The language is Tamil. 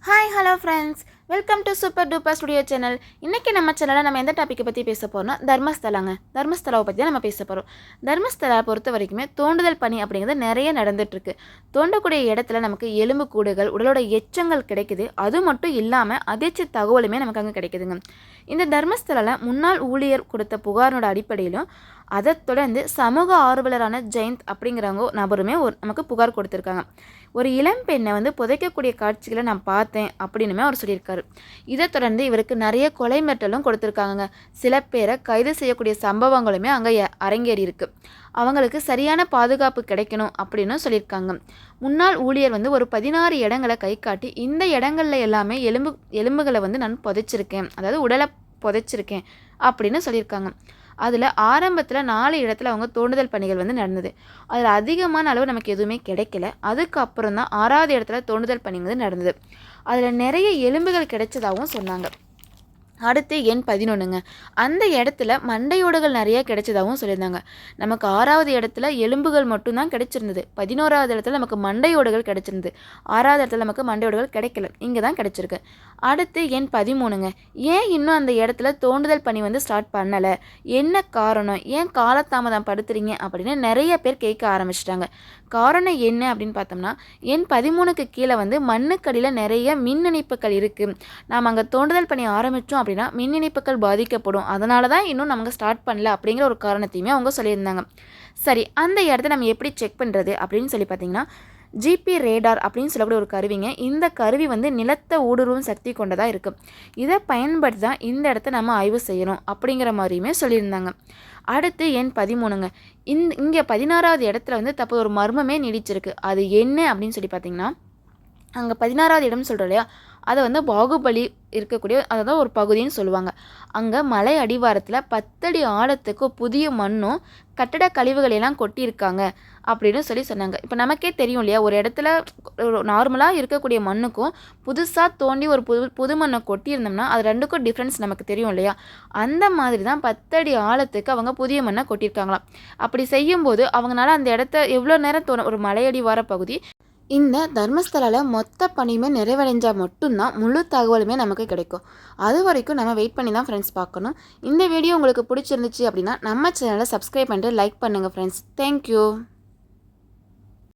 Hi hello friends, welcome to super duper studio channel. இன்றைக்கி நம்ம சேனலில் நம்ம எந்த டாப்பிக்கை பற்றி பேச போகிறோம்னா தர்மஸ்தலாவை பற்றி தான் நம்ம பேச போகிறோம். தர்மஸ்தலா பொறுத்த வரைக்குமே தோண்டுதல் பணி அப்படிங்கிறது நிறைய நடந்துகிட்ருக்கு. தோண்டக்கூடிய இடத்துல நமக்கு எலும்பு கூடுகள், உடலோட எச்சங்கள் கிடைக்குது. அது மட்டும் இல்லாமல் அதிர்ச்சி தகவலுமே நமக்கு அங்கே கிடைக்குதுங்க. இந்த தர்மஸ்தலாவில் முன்னாள் ஊழியர் கொடுத்த புகாரோட அடிப்படையிலும் அதை தொடர்ந்து சமூக ஆர்வலரான ஜெயந்த் அப்படிங்கிறவங்க நபருமே நமக்கு புகார் கொடுத்துருக்காங்க. ஒரு இளம் பெண்ணை புதைக்கக்கூடிய காட்சிகளை நான் பார்த்தேன் அப்படின்னுமே அவர் சொல்லியிருக்காரு. இதை தொடர்ந்து இவருக்கு நிறைய கொலை மிரட்டலும் கொடுத்துருக்காங்க. சில பேரை கைது செய்யக்கூடிய சம்பவங்களுமே அங்கே அரங்கேறி இருக்கு. அவங்களுக்கு சரியான பாதுகாப்பு கிடைக்கணும் அப்படின்னு சொல்லியிருக்காங்க. முன்னாள் ஊழியர் ஒரு 16 இடங்களை கை காட்டி இந்த இடங்கள்ல எல்லாமே எலும்புகளை நான் புதைச்சிருக்கேன், அதாவது உடலை புதைச்சிருக்கேன் அப்படின்னு சொல்லியிருக்காங்க. அதில் ஆரம்பத்தில் 4 இடத்துல அவங்க தோண்டுதல் பணிகள் நடந்தது. அதில் அதிகமான அளவு நமக்கு எதுவுமே கிடைக்கல. அதுக்கப்புறம் தான் 6வது இடத்துல தோண்டுதல் பணி நடந்தது. அதில் நிறைய எலும்புகள் கிடைச்சதாகவும் சொன்னாங்க. அடுத்து எண் 11ங்க. அந்த இடத்துல மண்டையோடுகள் நிறைய கிடைச்சதாகவும் சொல்லியிருந்தாங்க. நமக்கு 6வது இடத்துல எலும்புகள் மட்டும்தான் கிடைச்சிருந்தது. 11வது இடத்துல நமக்கு மண்டையோடுகள் கிடைச்சிருந்தது. 6வது இடத்துல நமக்கு மண்டையோடுகள் கிடைக்கல, இங்கே தான் கிடைச்சிருக்கு. அடுத்து எண் 13ங்க. ஏன் இன்னும் அந்த இடத்துல தோண்டுதல் பணி ஸ்டார்ட் பண்ணலை, என்ன காரணம், ஏன் காலதாமதம் படுத்துறீங்க அப்படின்னு நிறைய பேர் கேட்க ஆரம்பிச்சிட்டாங்க. காரணம் என்ன அப்படின்னு பார்த்தோம்னா, எண் 13க்கு கீழே மண்ணுக்கடியில் நிறைய மின் இணைப்புகள் இருக்குது. நாம் அங்கே தோண்டுதல் பணி ஆரம்பித்தோம் அப்படின்னா மின் இணைப்புகள் பாதிக்கப்படும், அதனால தான் இன்னும் நமக்கு ஸ்டார்ட் பண்ணல அப்படிங்கிற ஒரு காரணத்தையுமே அவங்க சொல்லியிருந்தாங்க. சரி, அந்த இடத்த நம்ம எப்படி செக் பண்ணுறது அப்படின்னு சொல்லி பார்த்தீங்கன்னா, ஜிபி ரேடார் அப்படின்னு சொல்லக்கூடிய ஒரு கருவிங்க. இந்த கருவி நிலத்தை ஊடுருவும் சக்தி கொண்டதாக இருக்குது. இதை பயன்படுத்தி தான் இந்த இடத்த நம்ம ஆய்வு செய்யணும் அப்படிங்கிற மாதிரியுமே சொல்லியிருந்தாங்க. அடுத்து எண் 13ங்க. இங்கே 16வது இடத்துல தப்பு ஒரு மர்மமே நீடிச்சிருக்கு. அது என்ன அப்படின்னு சொல்லி பார்த்தீங்கன்னா, அங்கே 16வது இடம் சொல்கிறோம் இல்லையா, அதை பாகுபலி இருக்கக்கூடிய அதான் ஒரு பகுதின்னு சொல்லுவாங்க. அங்கே மலை அடிவாரத்தில் 10 அடி ஆழத்துக்கு புதிய மண்ணும் கட்டட கழிவுகளெல்லாம் கொட்டியிருக்காங்க அப்படின்னு சொன்னாங்க. இப்போ நமக்கே தெரியும் இல்லையா, ஒரு இடத்துல நார்மலாக இருக்கக்கூடிய மண்ணுக்கும் புதுசாக தோண்டி ஒரு புது மண்ணை கொட்டியிருந்தோம்னா அது ரெண்டுக்கும் டிஃப்ரென்ஸ் நமக்கு தெரியும் இல்லையா. அந்த மாதிரி தான் 10 அடி ஆழத்துக்கு அவங்க புதிய மண்ணை கொட்டியிருக்காங்களாம். அப்படி செய்யும்போது அவங்களால அந்த இடத்த எவ்வளோ நேரம் ஒரு மலையடிவார பகுதி இந்த தர்மஸ்தலாவில் மொத்த பணியுமே நிறைவடைஞ்சால் மட்டும்தான் முழு தகவலுமே நமக்கு கிடைக்கும். அது வரைக்கும் நம்ம வெயிட் பண்ணி தான் ஃப்ரெண்ட்ஸ் பார்க்கணும். இந்த வீடியோ உங்களுக்கு பிடிச்சிருந்துச்சு அப்படின்னா நம்ம சேனலை சப்ஸ்கிரைப் பண்ணிட்டு லைக் பண்ணுங்கள் ஃப்ரெண்ட்ஸ். தேங்க்யூ.